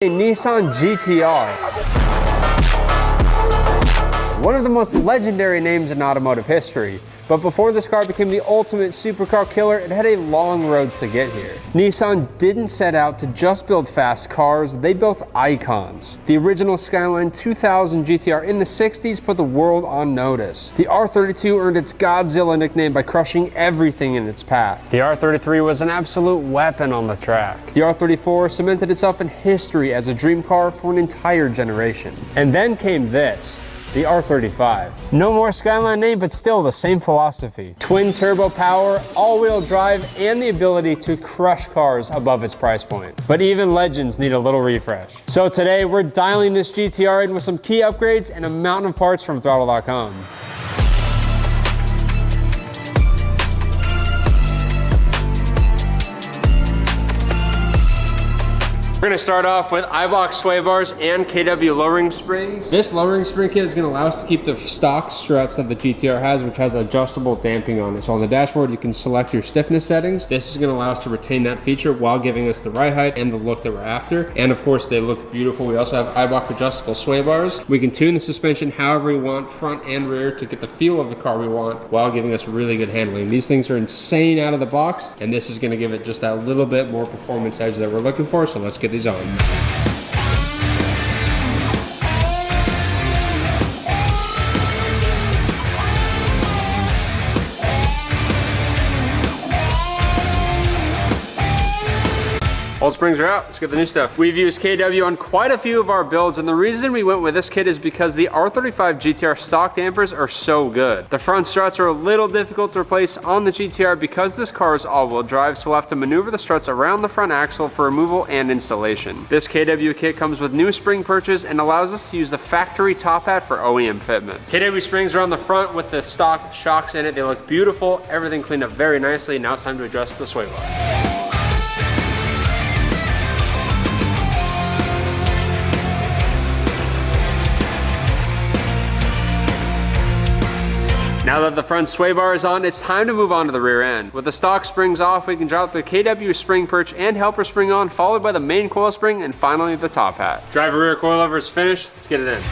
A Nissan GTR. One of the most legendary names in automotive history. But before this car became the ultimate supercar killer, it had a long road to get here. Nissan didn't set out to just build fast cars, they built icons. The original Skyline 2000 GTR in the 60s put the world on notice. The R32 earned its Godzilla nickname by crushing everything in its path. The R33 was an absolute weapon on the track. The R34 cemented itself in history as a dream car for an entire generation. And then came this. The R35. No more Skyline name, but still the same philosophy. Twin turbo power, all-wheel drive, and the ability to crush cars above its price point. But even legends need a little refresh. So today we're dialing this GTR in with some key upgrades and a mountain of parts from Throttle.com. We're gonna start off with iBox sway bars and KW lowering springs. This lowering spring kit is gonna allow us to keep the stock struts that the GTR has, which has adjustable damping on it. So on the dashboard, you can select your stiffness settings. This is gonna allow us to retain that feature while giving us the ride height and the look that we're after. And of course, they look beautiful. We also have iBox adjustable sway bars. We can tune the suspension however we want, front and rear, to get the feel of the car we want while giving us really good handling. These things are insane out of the box, and this is gonna give it just that little bit more performance edge that we're looking for. So let's get these on. Old springs are out, let's get the new stuff. We've used KW on quite a few of our builds, and the reason we went with this kit is because the R35 GTR stock dampers are so good. The front struts are a little difficult to replace on the GTR because this car is all-wheel drive, so we'll have to maneuver the struts around the front axle for removal and installation. This KW kit comes with new spring perches and allows us to use the factory top hat for OEM fitment. KW springs are on the front with the stock shocks in it. They look beautiful, everything cleaned up very nicely. Now it's time to adjust the sway bar. Now that the front sway bar is on, it's time to move on to the rear end. With the stock springs off, we can drop the KW spring perch and helper spring on, followed by the main coil spring, and finally the top hat. Driver rear coilover is finished, let's get it in.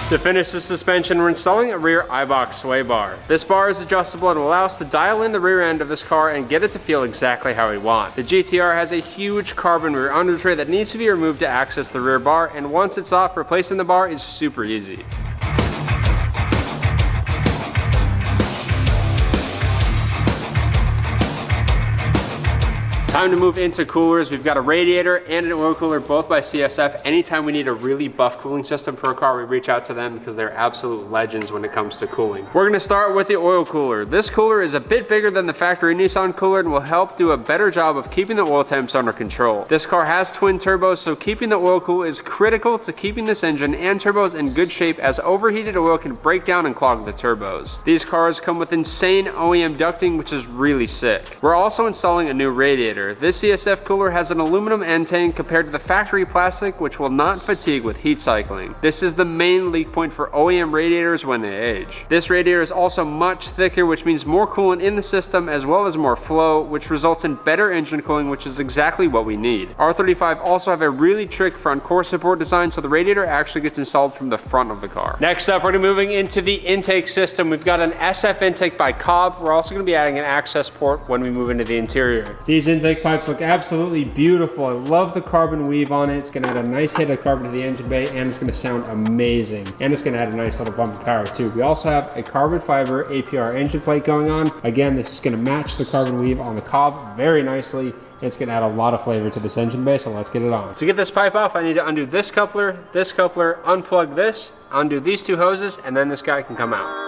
To finish the suspension, we're installing a rear iBox sway bar. This bar is adjustable and will allow us to dial in the rear end of this car and get it to feel exactly how we want. The GTR has a huge carbon rear under tray that needs to be removed to access the rear bar, and once it's off, replacing the bar is super easy. Time to move into coolers. We've got a radiator and an oil cooler, both by CSF. Anytime we need a really buff cooling system for a car, we reach out to them because they're absolute legends when it comes to cooling. We're gonna start with the oil cooler. This cooler is a bit bigger than the factory Nissan cooler and will help do a better job of keeping the oil temps under control. This car has twin turbos, so keeping the oil cool is critical to keeping this engine and turbos in good shape, as overheated oil can break down and clog the turbos. These cars come with insane OEM ducting, which is really sick. We're also installing a new radiator. This CSF cooler has an aluminum end tank compared to the factory plastic, which will not fatigue with heat cycling. This is the main leak point for OEM radiators when they age. This radiator is also much thicker, which means more coolant in the system as well as more flow, which results in better engine cooling, which is exactly what we need. R35 also have a really trick front core support design, so the radiator actually gets installed from the front of the car. Next up, we're gonna be moving into the intake system. We've got an SF intake by Cobb. We're also gonna be adding an access port when we move into the interior. These intake pipes look absolutely beautiful. I love the carbon weave on it. It's gonna add a nice hit of carbon to the engine bay, and it's gonna sound amazing. And it's gonna add a nice little bump of power too. We also have a carbon fiber APR engine plate going on. Again, this is gonna match the carbon weave on the Cobb very nicely. It's gonna add a lot of flavor to this engine bay, so let's get it on. To get this pipe off, I need to undo this coupler, unplug this, undo these two hoses, and then this guy can come out.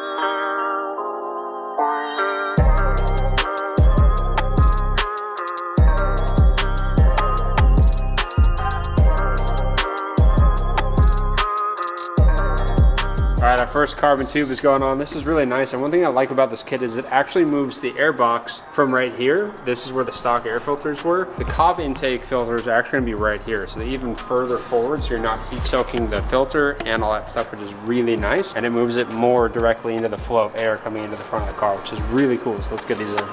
All right, our first carbon tube is going on. This is really nice, and one thing I like about this kit is it actually moves the air box from right here. This is where the stock air filters were. The cob intake filters are actually gonna be right here, so they're even further forward, so you're not heat soaking the filter and all that stuff, which is really nice. And it moves it more directly into the flow of air coming into the front of the car, which is really cool. So let's get these in.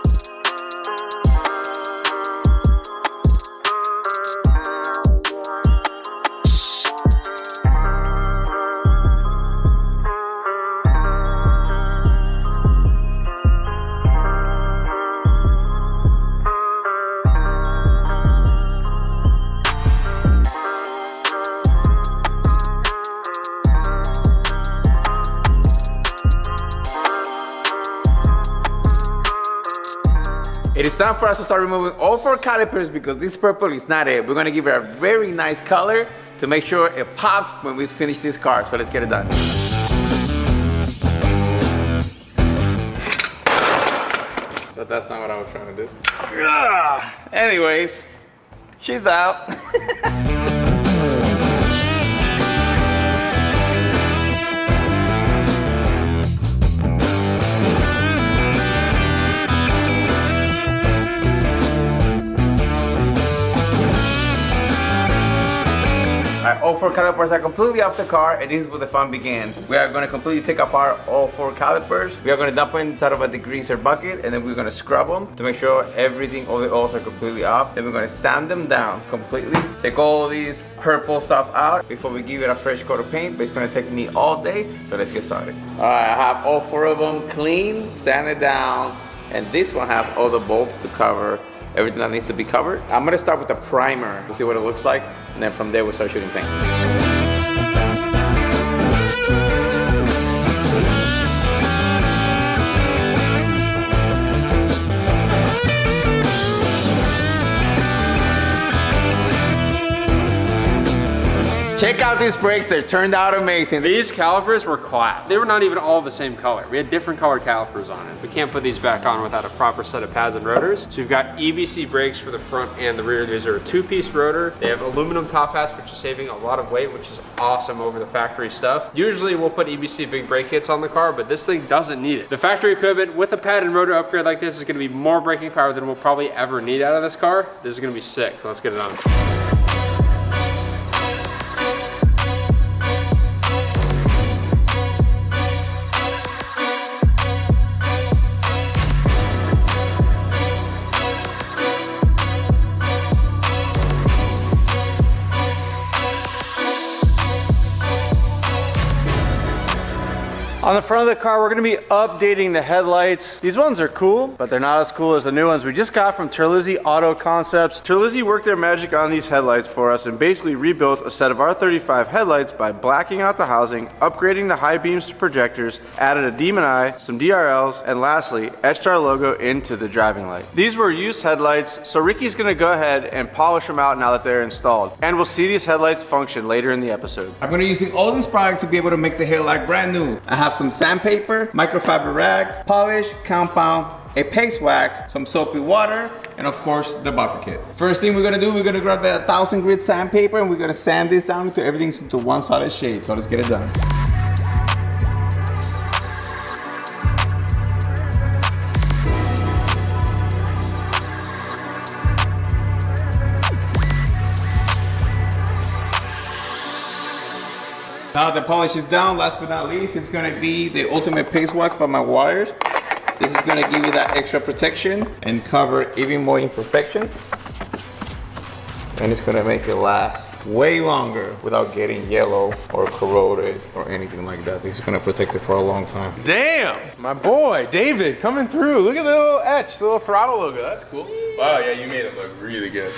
It is time for us to start removing all 4 calipers because this purple is not it. We're gonna give it a very nice color to make sure it pops when we finish this car. So let's get it done. But that's not what I was trying to do. Anyways, she's out. All 4 calipers are completely off the car, and this is where the fun begins. We are going to completely take apart all 4 calipers. We are going to dump them inside of a degreaser bucket, and then we're going to scrub them to make sure everything, all the oils are completely off. Then we're going to sand them down completely. Take all this purple stuff out before we give it a fresh coat of paint, but it's going to take me all day, so let's get started. All right, I have all 4 of them clean, sanded down, and this one has all the bolts to cover everything that needs to be covered. I'm gonna start with the primer to see what it looks like, and then from there we'll start shooting paint. Check out these brakes, they turned out amazing. These calipers were clapped. They were not even all the same color. We had different colored calipers on it. We can't put these back on without a proper set of pads and rotors. So you've got EBC brakes for the front and the rear. These are a 2-piece rotor. They have aluminum top hats, which is saving a lot of weight, which is awesome over the factory stuff. Usually we'll put EBC big brake kits on the car, but this thing doesn't need it. The factory equipment with a pad and rotor upgrade like this is gonna be more braking power than we'll probably ever need out of this car. This is gonna be sick, so let's get it on. On the front of the car, we're gonna be updating the headlights. These ones are cool, but they're not as cool as the new ones we just got from Terlizzi Auto Concepts. Terlizzi worked their magic on these headlights for us and basically rebuilt a set of R35 headlights by blacking out the housing, upgrading the high beams to projectors, added a demon eye, some DRLs, and lastly, etched our logo into the driving light. These were used headlights, so Ricky's gonna go ahead and polish them out now that they're installed. And we'll see these headlights function later in the episode. I'm gonna be using all this product to be able to make the headlight brand new. I have some sandpaper, microfiber rags, polish, compound, a paste wax, some soapy water, and of course the buffer kit. First thing we're gonna do, we're gonna grab the 1000 grit sandpaper and we're gonna sand this down until everything's into one solid shade. So let's get it done. Now the polish is down, last but not least, it's gonna be the ultimate paste wax by my wires. This is gonna give you that extra protection and cover even more imperfections. And it's gonna make it last way longer without getting yellow or corroded or anything like that. This is gonna protect it for a long time. Damn, my boy, David, coming through. Look at the little etch, the little throttle logo, that's cool. Wow, yeah, you made it look really good.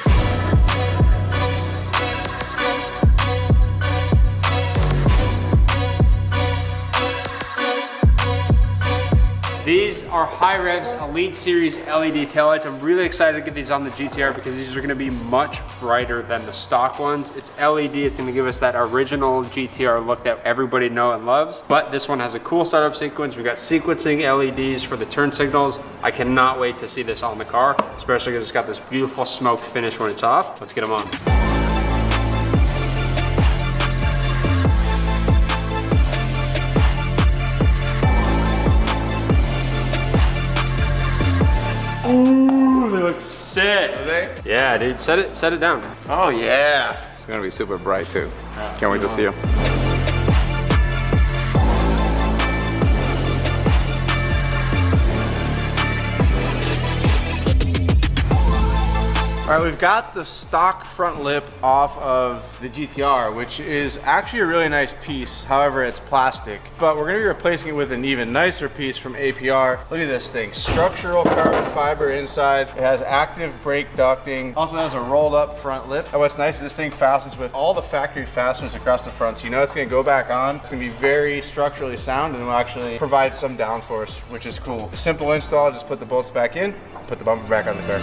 These are High Revs Elite Series LED taillights. I'm really excited to get these on the GTR because these are gonna be much brighter than the stock ones. It's LED, it's gonna give us that original GTR look that everybody knows and loves. But this one has a cool startup sequence. We've got sequencing LEDs for the turn signals. I cannot wait to see this on the car, especially because it's got this beautiful smoked finish when it's off. Let's get them on. Yeah, dude, set it down. Oh yeah. It's gonna be super bright too. Can't wait to see you. All right, we've got the stock front lip off of the GTR, which is actually a really nice piece. However, it's plastic, but we're gonna be replacing it with an even nicer piece from APR. Look at this thing, structural carbon fiber inside. It has active brake ducting. Also has a rolled up front lip. And what's nice is this thing fastens with all the factory fasteners across the front. So you know it's gonna go back on. It's gonna be very structurally sound and will actually provide some downforce, which is cool. Simple install, just put the bolts back in, put the bumper back on the car.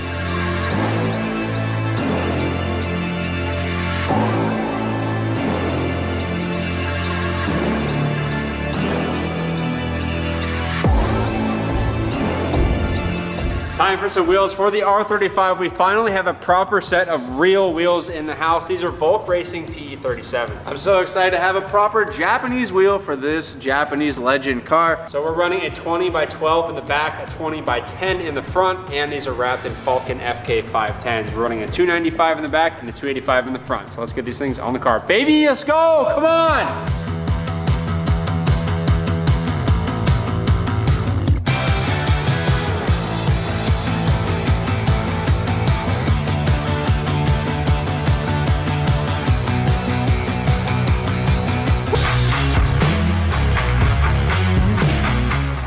Time for some wheels for the R35. We finally have a proper set of real wheels in the house. These are Volk Racing TE37. I'm so excited to have a proper Japanese wheel for this Japanese legend car. So we're running a 20 by 12 in the back, a 20 by 10 in the front, and these are wrapped in Falcon FK 510s. We're running a 295 in the back and a 285 in the front. So let's get these things on the car. Baby, let's go, come on!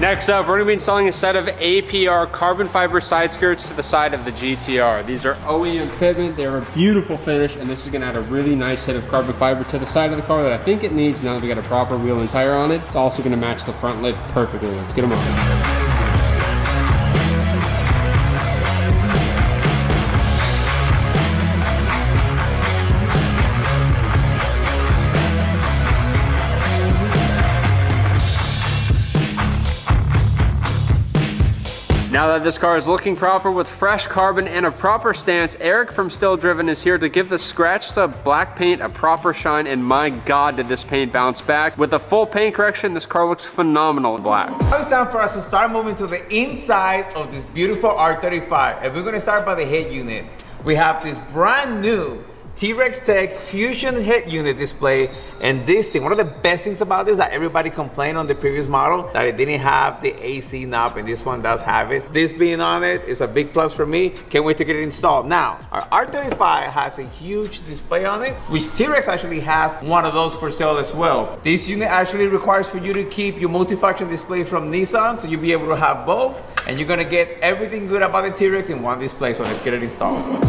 Next up, we're gonna be installing a set of APR carbon fiber side skirts to the side of the GTR. These are OEM fitment, they're a beautiful finish, and this is gonna add a really nice hit of carbon fiber to the side of the car that I think it needs now that we got a proper wheel and tire on it. It's also gonna match the front lip perfectly. Let's get them on. Now that this car is looking proper with fresh carbon and a proper stance, Eric from Still Driven is here to give the scratched up black paint a proper shine, and my God, did this paint bounce back. With a full paint correction, this car looks phenomenal in black. Now it's time for us to start moving to the inside of this beautiful R35, and we're gonna start by the head unit. We have this brand new T-Rex Tech Fusion head unit display, and this thing, one of the best things about this that everybody complained on the previous model that it didn't have the AC knob, and this one does have it. This being on it is a big plus for me. Can't wait to get it installed. Now, our R35 has a huge display on it, which T-Rex actually has one of those for sale as well. This unit actually requires for you to keep your multifunction display from Nissan, so you'll be able to have both, and you're gonna get everything good about the T-Rex in one display, so let's get it installed.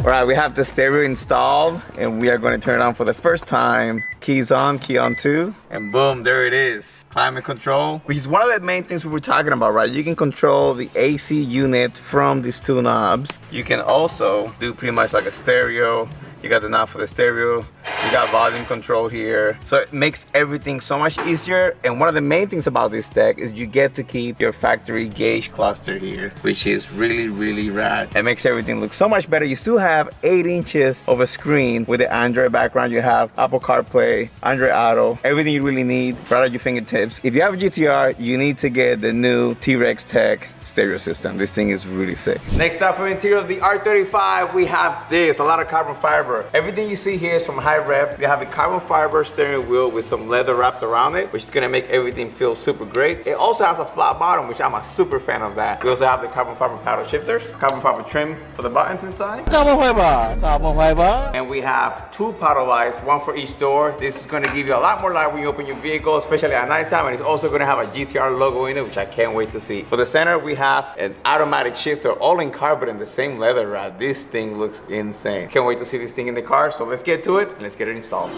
All right, we have the stereo installed, and we are going to turn it on for the first time. Keys on, key on 2, and boom, there it is. Climate control, which is one of the main things we were talking about, right? You can control the AC unit from these two knobs. You can also do pretty much like a stereo. You got the knob for the stereo. You got volume control here. So it makes everything so much easier. And one of the main things about this deck is you get to keep your factory gauge cluster here, which is really, really rad. It makes everything look so much better. You still have 8 inches of a screen with the Android background. You have Apple CarPlay, Android Auto, everything you really need right at your fingertips. If you have a GTR, you need to get the new T-Rex Tech stereo system. This thing is really sick. Next up for the interior of the R35, we have this, a lot of carbon fiber. Everything you see here is from high rep. We have a carbon fiber steering wheel with some leather wrapped around it, which is gonna make everything feel super great. It also has a flat bottom, which I'm a super fan of that. We also have the carbon fiber paddle shifters, carbon fiber trim for the buttons inside. And we have 2 paddle lights, 1 for each door. This is gonna give you a lot more light when you open your vehicle, especially at nighttime, and it's also gonna have a GTR logo in it, which I can't wait to see. For the center, we have an automatic shifter, all in carbon in the same leather wrap. This thing looks insane. Can't wait to see this thing in the car, so let's get to it and let's get it installed.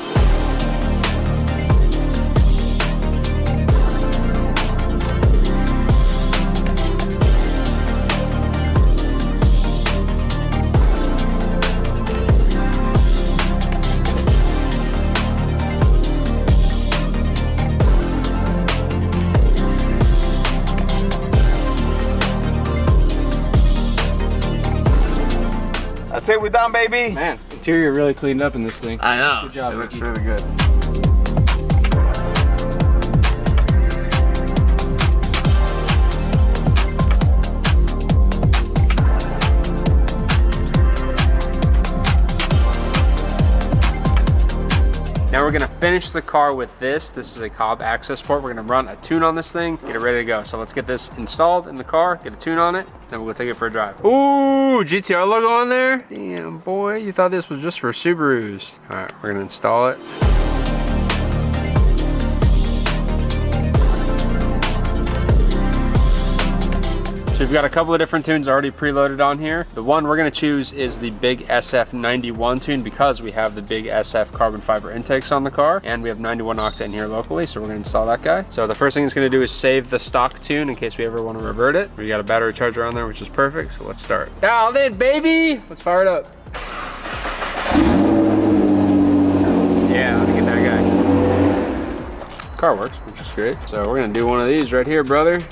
That's it, we're done, baby. Man, interior really cleaned up in this thing. I know. Good job, It looks Ricky. really good. Now we're gonna finish the car with this. This is a Cobb access port. We're gonna run a tune on this thing, get it ready to go. So let's get this installed in the car, get a tune on it, then we'll go take it for a drive. Ooh, GTR logo on there. Damn, boy, you thought this was just for Subarus. All right, we're gonna install it. So we've got a couple of different tunes already preloaded on here. The one we're gonna choose is the Big SF91 tune because we have the Big SF carbon fiber intakes on the car and we have 91 octane here locally, so we're gonna install that guy. So the first thing it's gonna do is save the stock tune in case we ever wanna revert it. We got a battery charger on there, which is perfect, so let's start. Dialed in, baby! Let's fire it up. Yeah, let me get that guy. Car works, which is great. So we're gonna do one of these right here, brother.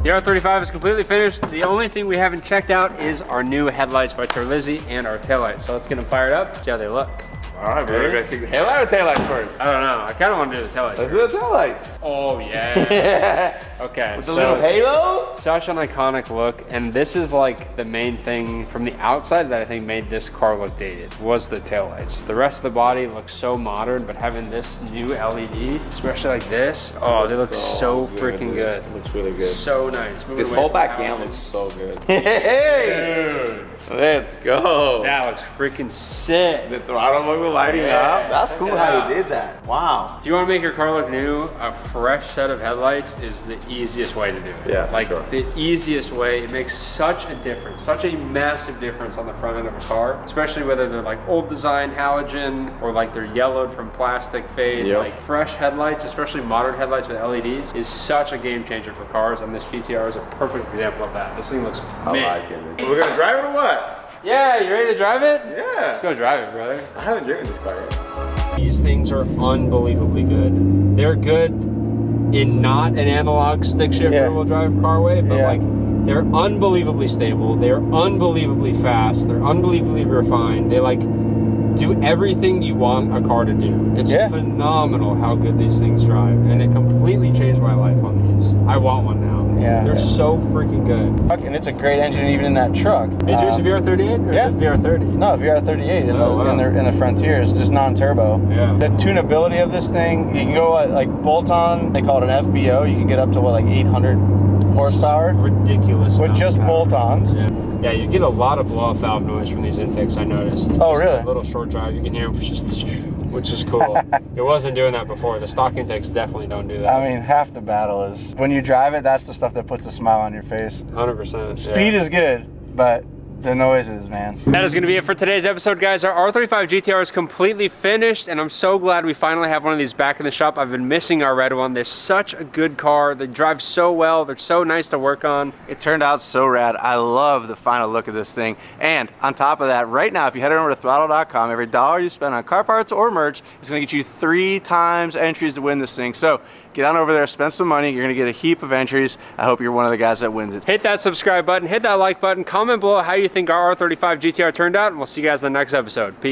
The R35 is completely finished. The only thing we haven't checked out is our new headlights by Terlizzi and our taillights. So let's get them fired up, see how they look. All right, we're gonna see the headlight or taillights first? I don't know, I kind of want to do the taillights Let's first. do the taillights. Oh yeah. Okay, With the little halos? such an iconic look, and this is like the main thing from the outside that I think made this car look dated, was the taillights. The rest of the body looks so modern, but having this new LED, especially like this, oh, they look so freaking good. Looks really good. So nice. This whole back end looks so good. Hey! Dude, Let's go. that looks freaking sick. The throttle logo lighting Yeah, up. That's check cool it how out. you did that. Wow. If you want to make your car look new, a fresh set of headlights is the easiest way to do it. Yeah, for like sure. the easiest way. It makes such a difference, such a massive difference on the front end of a car, especially whether they're like old design halogen or like they're yellowed from plastic fade. Yep. Like fresh headlights, especially modern headlights with LEDs, is such a game changer for cars, and this GTR is a perfect example of that. This thing looks I mint. like it. We're gonna drive it or what? Yeah, you ready to drive it? Yeah. Let's go drive it, brother. I haven't driven this car yet. These things are unbelievably good. They're good in not an analog stick shift Yeah. rear-wheel drive car way, but Yeah. like they're unbelievably stable. They're unbelievably fast. They're unbelievably refined. They like do everything you want a car to do. It's Yeah. phenomenal how good these things drive, and it completely changed my life on these. I want one now. Yeah. They're so freaking good. And it's a great engine even in that truck. Is yours a VR38 or yeah. is it VR30? No, VR38 in, Oh, wow. in the Frontier. It's just non-turbo. Yeah. The tunability of this thing, you can go like bolt-on, they call it an FBO, you can get up to what, like 800 horsepower Ridiculous. with amount just of power. bolt-ons. Yeah. Yeah, you get a lot of blow-off valve noise from these intakes, I noticed. Oh, Just really? A little short drive, you can hear them, which is cool. It wasn't doing that before. The stock intakes definitely don't do that. I mean, half the battle is when you drive it, that's the stuff that puts a smile on your face. 100%. Speed is good, but the noises, man. That is going to be it for today's episode, guys. Our R35 GTR is completely finished, and I'm so glad we finally have one of these back in the shop. I've been missing our red one. They're such a good car. They drive so well. They're so nice to work on. It turned out so rad. I love the final look of this thing. And on top of that, right now, if you head over to throttle.com, every dollar you spend on car parts or merch is going to get you 3 times entries to win this thing. So get on over there, spend some money. You're going to get a heap of entries. I hope you're one of the guys that wins it. Hit that subscribe button, hit that like button, comment below how you think our R35 GTR turned out, and we'll see you guys in the next episode. Peace.